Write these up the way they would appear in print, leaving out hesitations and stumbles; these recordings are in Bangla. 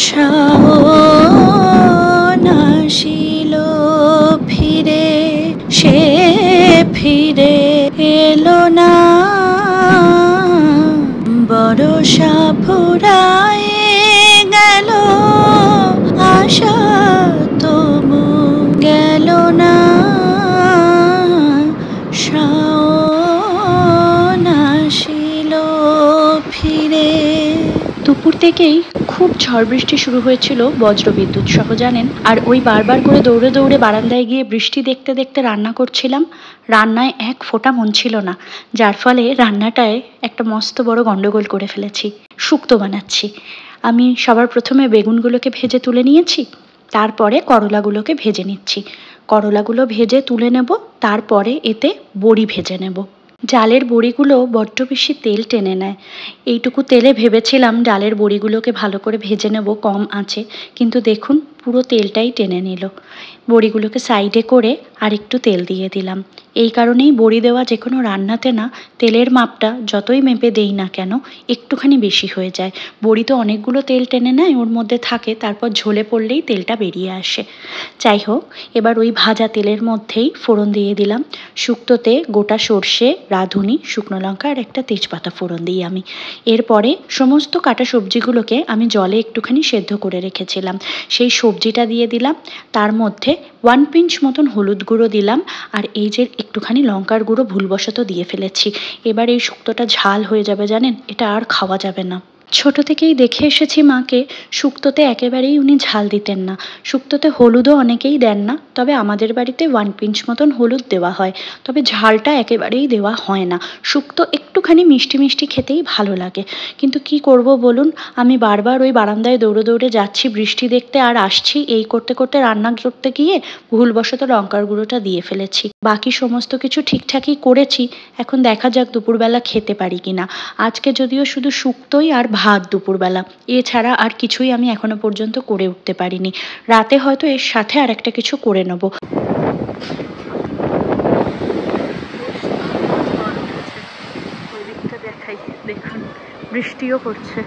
শাওন আসিল ফিরে, সে ফিরে এলো না। বরষা ফুরায়ে গেল, আশা তবু গেল না। শাওন আসিল ফিরে। দুপুর থেকেই খুব ঝড় বৃষ্টি শুরু হয়েছিল, বজ্রবিদ্যুৎ সহ জানেন। আর ওই বারবার করে দৌড়ে দৌড়ে বারান্দায় গিয়ে বৃষ্টি দেখতে দেখতে রান্না করছিলাম। রান্নায় এক ফোঁটা মন ছিল না, যার ফলে রান্নাটায় একটা মস্ত বড় গন্ডগোল করে ফেলেছি। শুক্তো বানাচ্ছি। আমি সবার প্রথমে বেগুনগুলোকে ভেজে তুলে নিয়েছি, তারপরে করলাগুলোকে ভেজে নিচ্ছি। করলাগুলো ভেজে তুলে নেব, তারপরে এতে বড়ি ভেজে নেব। ডালের বড়িগুলো বড্ড বেশি তেল টেনে নেয়। এইটুকু তেলে ভেবেছিলাম ডালের বড়িগুলোকে ভালো করে ভেজে নেব কম আঁচে, কিন্তু দেখুন পুরো তেলটাই টেনে নিল। বড়িগুলোকে সাইডে করে আর একটু তেল দিয়ে দিলাম। এই কারণেই বড়ি দেওয়া যে কোনো রান্নাতে না তেলের মাপটা যতই মেপে দেই না কেন একটুখানি বেশি হয়ে যায়। বড়ি তো অনেকগুলো তেল টেনে নেয়, ওর মধ্যে থাকে, তারপর ঝোলে পড়লেই তেলটা বেরিয়ে আসে। যাই হোক, এবার ওই ভাজা তেলের মধ্যেই ফোড়ন দিয়ে দিলাম। শুক্তোতে গোটা সর্ষে, রাঁধুনি, শুকনো লঙ্কা আর একটা তেজপাতা ফোড়ন দিই আমি। এরপরে সমস্ত কাটা সবজিগুলোকে আমি জলে একটুখানি সেদ্ধ করে রেখেছিলাম, সেই সবজিটা দিয়ে দিলাম। তার মধ্যে 1 পিঞ্চ মতন হলুদ গুঁড়ো দিলাম, আর এই যে একটুখানি লঙ্কার গুঁড়ো ভুলবশত দিয়ে ফেলেছি। এবার এই শুক্তোটা ঝাল হয়ে যাবে জানেন, এটা আর খাওয়া যাবে না। ছোট থেকেই দেখে এসেছি মাকে, শুক্তোতে একেবারেই উনি ঝাল দিতেন না। শুক্তোতে হলুদও অনেকেই দেন না, তবে আমাদের বাড়িতে 1 পিঞ্চ মতন হলুদ দেওয়া হয়, তবে ঝালটা একেবারেই দেওয়া হয় না। শুক্তো একটুখানি মিষ্টি মিষ্টি খেতেই ভালো লাগে। কিন্তু কি করব বলুন, আমি বারবার ওই বারান্দায় দৌড়ে দৌড়ে যাচ্ছি বৃষ্টি দেখতে আর আসছি, এই করতে করতে রান্না করতে গিয়ে ভুলবশত লঙ্কার গুঁড়োটা দিয়ে ফেলেছি। বাকি সমস্ত কিছু ঠিকঠাকই করেছি, এখন দেখা যাক দুপুরবেলা খেতে পারি কিনা। আজকে যদিও শুধু শুক্তোই আর ভাত দুপুরবেলা, এছাড়া আর কিছুই আমি এখনো পর্যন্ত করে উঠতে পারিনি। রাতে হয়তো এর সাথে আর একটা কিছু করে নেব। দেখাই, দেখুন বৃষ্টিও পড়ছে।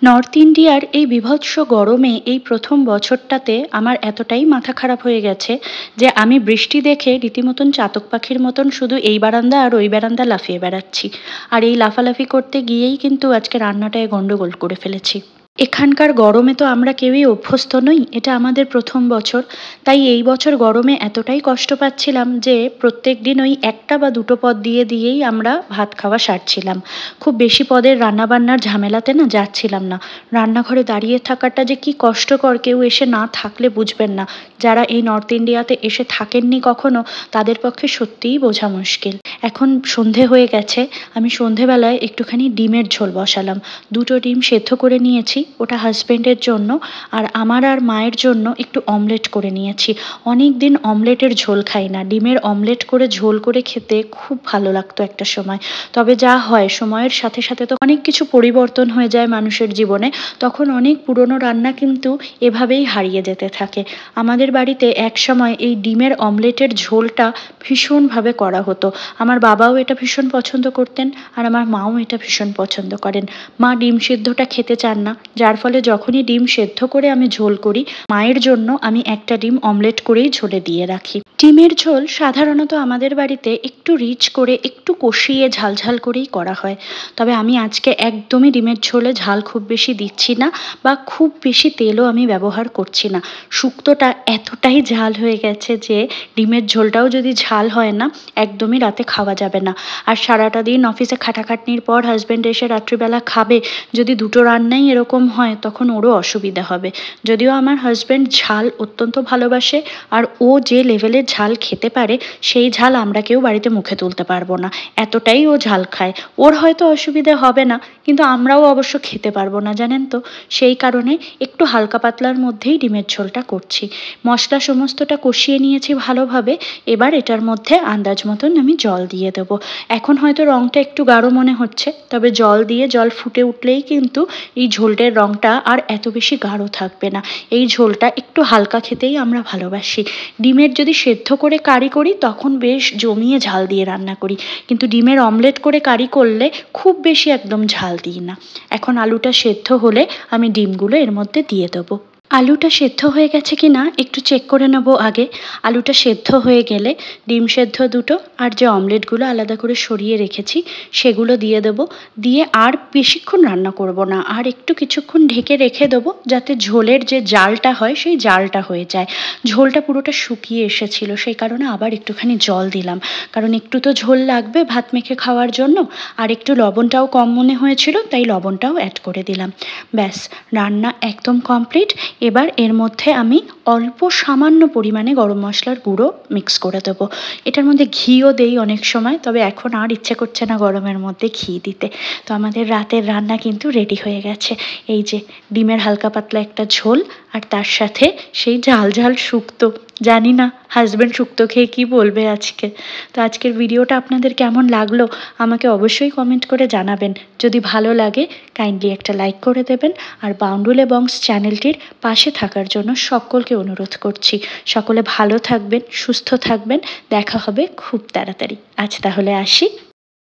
নর্থ ইন্ডিয়ার এই বীভৎস গরমে এই প্রথম বছরটাতে আমার এতটাই মাথা খারাপ হয়ে গেছে যে আমি বৃষ্টি দেখে রীতিমতন চাতক পাখির মতন শুধু এই বারান্দা আর ওই বারান্দা লাফিয়ে বেড়াচ্ছি। আর এই লাফালাফি করতে গিয়েই কিন্তু আজকে রান্নাটায় গন্ডগোল করে ফেলেছি। এখানকার গরমে তো আমরা কেউই অভ্যস্ত নই, এটা আমাদের প্রথম বছর। তাই এই বছর গরমে এতটাই কষ্ট পাচ্ছিলাম যে প্রত্যেক দিন ওই একটা বা দুটো পদ দিয়ে দিয়েই আমরা ভাত খাওয়া সারছিলাম। খুব বেশি পদের রান্নাবান্নার ঝামেলাতে না যাচ্ছিলাম না। রান্নাঘরে দাঁড়িয়ে থাকাটা যে কি কষ্টকর, কেউ এসে না থাকলে বুঝবেন না। যারা এই নর্থ ইন্ডিয়াতে এসে থাকেননি কখনো, তাদের পক্ষে সত্যিই বোঝা মুশকিল। এখন সন্ধে হয়ে গেছে, আমি সন্ধেবেলায় একটুখানি ডিমের ঝোল বসালাম। 2টো ডিম সেদ্ধ করে নিয়েছি, ওটা হাজবেন্ডের জন্য, আর আমার আর মায়ের জন্য একটু অমলেট করে নিয়েছি। অনেক দিন অমলেটের ঝোল খাই না, ডিমের অমলেট করে ঝোল করে খেতে খুব ভালো লাগতো একটা সময়। তবে যা হয়, সময়ের সাথে সাথে তো অনেক কিছু পরিবর্তন হয়ে যায় মানুষের জীবনে, তখন অনেক পুরনো রান্না কিন্তু এভাবেই হারিয়ে যেতে থাকে। আমাদের বাড়িতে এক সময় এই ডিমের অমলেটের ঝোলটা ভীষণভাবে করা হতো। আমার বাবাও এটা ভীষণ পছন্দ করতেন, আর আমার মাও এটা ভীষণ পছন্দ করেন। মা ডিম সিদ্ধটা খেতে চান না, যার ফলে যখনই ডিম সেদ্ধ করে আমি ঝোল করি, মায়ের জন্য আমি একটা ডিম অমলেট করেই ঝোলে দিয়ে রাখি। ডিমের ঝোল সাধারণত আমাদের বাড়িতে একটু রিচ করে, একটু কষিয়ে ঝালঝাল করেই করা হয়। তবে আমি আজকে একদমই ডিমের ঝোলে ঝাল খুব বেশি দিচ্ছি না, বা খুব বেশি তেলও আমি ব্যবহার করছি না। শুক্তোটা এতটাই ঝাল হয়ে গেছে যে ডিমের ঝোলটাও যদি ঝাল হয় না, একদমই রাতে খাওয়া যাবে না। আর সারাটা দিন অফিসে খাটাখাটনির পর হাজব্যান্ড এসে রাত্রিবেলা খাবে, যদি দুটো রান্নাই এরকম হয় তখন ওরও অসুবিধা হবে। যদিও আমার হাজব্যান্ড ঝাল অত্যন্ত ভালোবাসে, আর ও যে লেভেলের ঝাল খেতে পারে সেই ঝাল আমরা কেউ বাড়িতে মুখে তুলতে পারবো না, এতটাই ও ঝাল খায়। ওর হয়তো অসুবিধে হবে না, কিন্তু আমরাও অবশ্য খেতে পারবো না জানেন তো। সেই কারণে একটু হালকা পাতলার মধ্যেই ডিমের ঝোলটা করছি। মশলা সমস্তটা কষিয়ে নিয়েছি ভালোভাবে, এবার এটার মধ্যে আন্দাজ মতন আমি জল দিয়ে দেবো। এখন হয়তো রঙটা একটু গাঢ় মনে হচ্ছে, তবে জল দিয়ে জল ফুটে উঠলেই কিন্তু এই ঝোলটার ঝোলের রঙটা আর এত বেশি গাঢ় থাকবে না। এই ঝোলটা একটু হালকা খেতেই আমরা ভালোবাসি। ডিমের যদি সেদ্ধ করে কারি করি তখন বেশ জমিয়ে ঝাল দিয়ে রান্না করি, কিন্তু ডিমের অমলেট করে কারি করলে খুব বেশি একদম ঝাল দিই না। এখন আলুটা সেদ্ধ হলে আমি ডিমগুলো এর মধ্যে দিয়ে দেবো। আলুটা সেদ্ধ হয়ে গেছে কি না একটু চেক করে নেব আগে। আলুটা সেদ্ধ হয়ে গেলে ডিম সেদ্ধ দুটো আর যে অমলেটগুলো আলাদা করে সরিয়ে রেখেছি সেগুলো দিয়ে দেবো। দিয়ে আর বেশিক্ষণ রান্না করব না, আর একটু কিছুক্ষণ ঢেকে রেখে দেবো যাতে ঝোলের যে জালটা হয় সেই জালটা হয়ে যায়। ঝোলটা পুরোটা শুকিয়ে এসেছিল, সেই কারণে আবার একটুখানি জল দিলাম, কারণ একটু তো ঝোল লাগবে ভাত মেখে খাওয়ার জন্য। আর একটু লবণটাও কম মনে হয়েছিল, তাই লবণটাও অ্যাড করে দিলাম। ব্যাস, রান্না একদম কমপ্লিট। এবার এর মধ্যে আমি অল্প সামান্য পরিমাণে গরম মশলার গুঁড়ো মিক্স করে দেবো। এটার মধ্যে ঘিও দেই অনেক সময়, তবে এখন আর ইচ্ছে করছে না গরমের মধ্যে ঘি দিতে। তো আমাদের রাতের রান্না কিন্তু রেডি হয়ে গেছে। এই যে ডিমের হালকা পাতলা একটা ঝোল, আর তার সাথে সেই ঝাল ঝাল শুক্তো। জানি না হাজব্যান্ড শুক্তো খেয়ে কী বলবে আজকে। তো আজকের ভিডিওটা আপনাদের কেমন লাগলো আমাকে অবশ্যই কমেন্ট করে জানাবেন। যদি ভালো লাগে কাইন্ডলি একটা লাইক করে দেবেন, আর বাউন্ডুলে বংস চ্যানেলটির পাশে থাকার জন্য সকলকে অনুরোধ করছি। সকলে ভালো থাকবেন, সুস্থ থাকবেন, দেখা হবে খুব তাড়াতাড়ি। আজ তাহলে আসি।